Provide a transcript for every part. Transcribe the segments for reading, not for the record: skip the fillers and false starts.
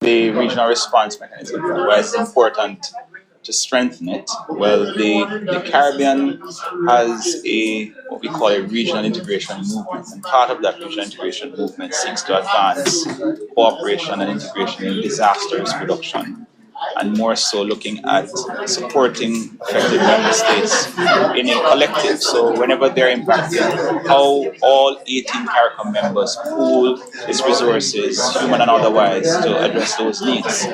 the regional response mechanism. Why it's important to strengthen it? Well, the Caribbean has what we call a regional integration movement, and part of that regional integration movement seeks to advance cooperation and integration in disaster risk reduction, and more so looking at supporting affected member states in a collective. So whenever they're impacted, how all 18 CARICOM members pool its resources, human and otherwise, to address those needs.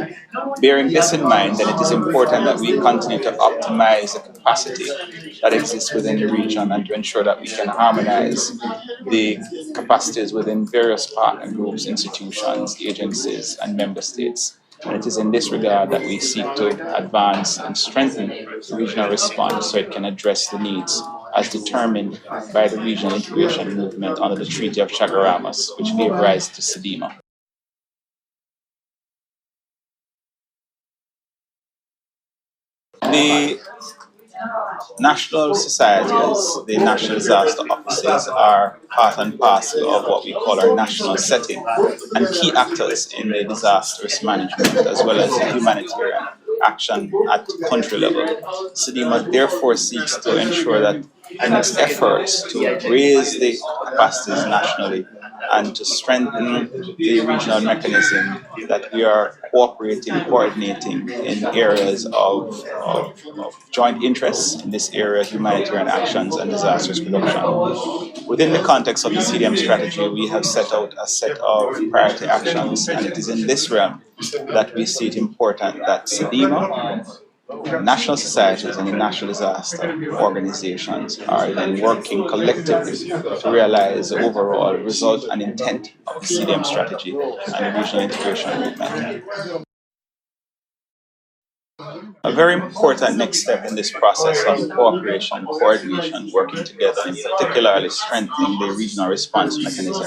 Bearing this in mind, then it is important that we continue to optimize the capacity that exists within the region and to ensure that we can harmonize the capacities within various partner groups, institutions, agencies, and member states. And it is in this regard that we seek to advance and strengthen the regional response so it can address the needs as determined by the regional integration movement under the Treaty of Chaguaramas, which gave rise to Cdema. The national societies, the national disaster offices, are part and parcel of what we call our national setting and key actors in the disaster risk management as well as the humanitarian action at country level. Cdema therefore seeks to ensure that in its efforts to raise the capacities nationally and to strengthen the regional mechanism, that we are cooperating, coordinating in areas of joint interests in this area, humanitarian actions and disaster risk reduction. Within the context of the CDM strategy, we have set out a set of priority actions, and it is in this realm that we see it important that Cdema, national societies and the national disaster organizations are then working collectively to realize the overall result and intent of the CDM strategy and the regional integration movement. A very important next step in this process of cooperation, coordination, working together, and particularly strengthening the regional response mechanism,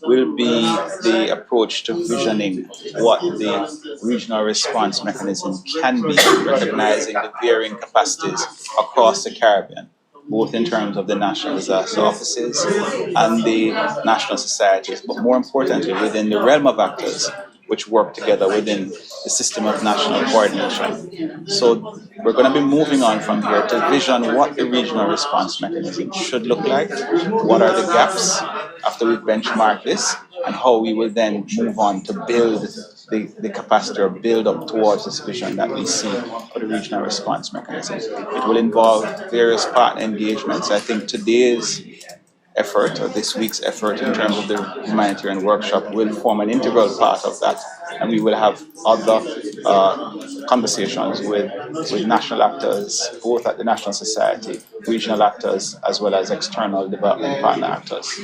will be the approach to visioning what the regional response mechanism can be, recognizing the varying capacities across the Caribbean, both in terms of the national disaster offices and the national societies, but more importantly within the realm of actors which work together within the system of national coordination. So we're going to be moving on from here to vision what the regional response mechanism should look like, what are the gaps after we've benchmarked this, and how we will then move on to build the capacity or build up towards this vision that we see for the regional response mechanism. It will involve various partner engagements. I think today's effort, or this week's effort in terms of the humanitarian workshop, will form an integral part of that, and we will have other conversations with national actors, both at the national society, regional actors, as well as external development partner actors.